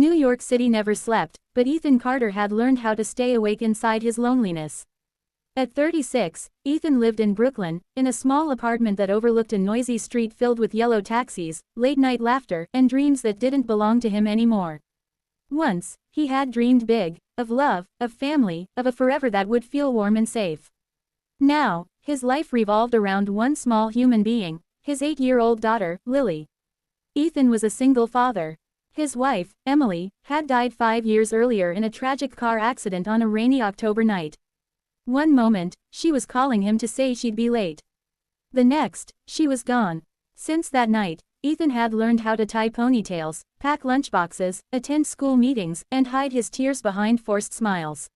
New York City never slept, but Ethan Carter had learned how to stay awake inside his loneliness. At 36, Ethan lived in Brooklyn, in a small apartment that overlooked a noisy street filled with yellow taxis, late-night laughter, and dreams that didn't belong to him anymore. Once, he had dreamed big, of love, of family, of a forever that would feel warm and safe. Now, his life revolved around one small human being, his 8-year-old daughter, Lily. Ethan was a single father. His wife, Emily, had died 5 years earlier in a tragic car accident on a rainy October night. One moment, she was calling him to say she'd be late. The next, she was gone. Since that night, Ethan had learned how to tie ponytails, pack lunchboxes, attend school meetings, and hide his tears behind forced smiles.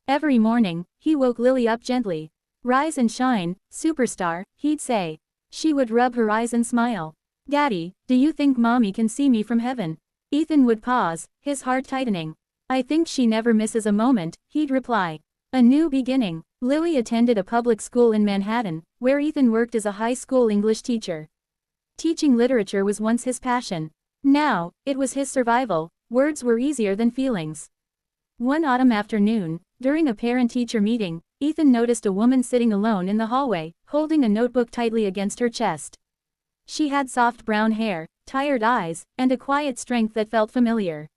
Every morning, he woke Lily up gently. "Rise and shine, superstar," he'd say. She would rub her eyes and smile. "Daddy, do you think Mommy can see me from heaven?" Ethan would pause, his heart tightening. "I think she never misses a moment," he'd reply. A new beginning. Lily attended a public school in Manhattan, where Ethan worked as a high school English teacher. Teaching literature was once his passion. Now, it was his survival. Words were easier than feelings. One autumn afternoon, during a parent-teacher meeting, Ethan noticed a woman sitting alone in the hallway, holding a notebook tightly against her chest. She had soft brown hair, tired eyes, and a quiet strength that felt familiar.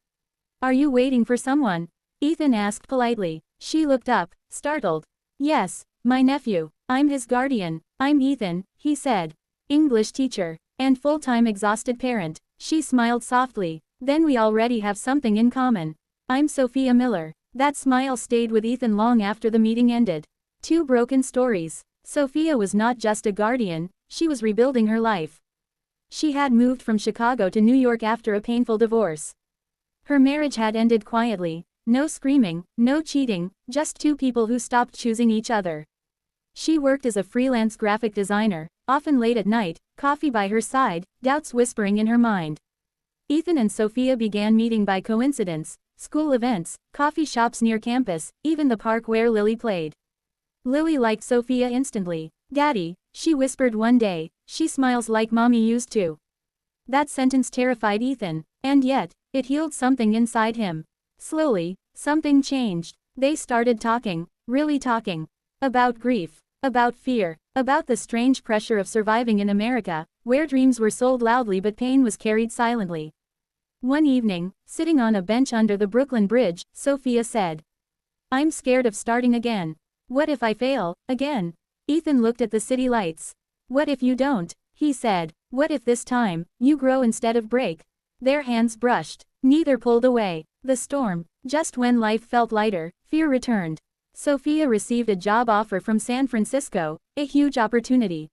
"Are you waiting for someone?" Ethan asked politely. She looked up, startled. "Yes, my nephew. I'm his guardian." "I'm Ethan," he said. "English teacher. And full-time exhausted parent." She smiled softly. "Then we already have something in common. I'm Sophia Miller." That smile stayed with Ethan long after the meeting ended. Two broken stories. Sophia was not just a guardian, she was rebuilding her life. She had moved from Chicago to New York after a painful divorce. Her marriage had ended quietly. No screaming, no cheating, just two people who stopped choosing each other. She worked as a freelance graphic designer, often late at night, coffee by her side, doubts whispering in her mind. Ethan and Sophia began meeting by coincidence, school events, coffee shops near campus, even the park where Lily played. Lily liked Sophia instantly. "Daddy," she whispered one day, "she smiles like Mommy used to." That sentence terrified Ethan, and yet, it healed something inside him. Slowly, something changed. They started talking, really talking. About grief, about fear, about the strange pressure of surviving in America, where dreams were sold loudly but pain was carried silently. One evening, sitting on a bench under the Brooklyn Bridge, Sophia said, "I'm scared of starting again. What if I fail, again?" Ethan looked at the city lights. "What if you don't?" he said. "What if this time, you grow instead of break?" Their hands brushed. Neither pulled away. The storm. Just when life felt lighter, fear returned. Sophia received a job offer from San Francisco, a huge opportunity.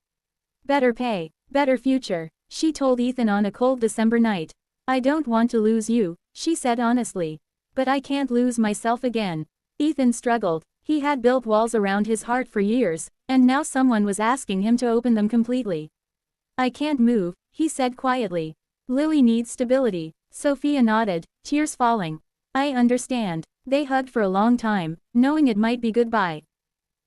Better pay, better future, she told Ethan on a cold December night. "I don't want to lose you," she said honestly. "But I can't lose myself again." Ethan struggled. He had built walls around his heart for years, and now someone was asking him to open them completely. "I can't move," he said quietly. "Lily needs stability." Sophia nodded, tears falling. "I understand." They hugged for a long time, knowing it might be goodbye.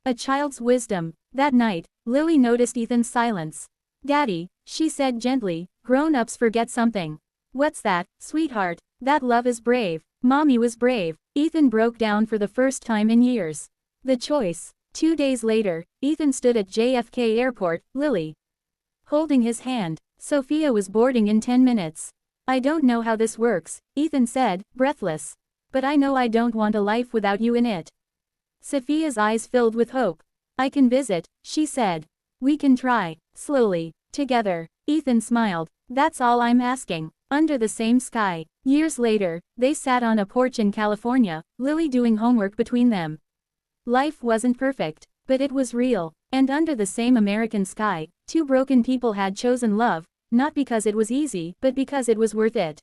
A child's wisdom. That night, Lily noticed Ethan's silence. "Daddy," she said gently, "grown-ups forget something." "What's that, sweetheart?" "That love is brave." Mommy was brave. Ethan broke down for the first time in years. The choice. 2 days later, Ethan stood at JFK Airport, Lily holding his hand. Sophia was boarding in 10 minutes. "I don't know how this works," Ethan said, breathless. "But I know I don't want a life without you in it." Sophia's eyes filled with hope. "I can visit," she said. "We can try, slowly, together." Ethan smiled. "That's all I'm asking." Under the same sky. Years later, they sat on a porch in California, Lily doing homework between them. Life wasn't perfect, but it was real. And under the same American sky, two broken people had chosen love, not because it was easy, but because it was worth it.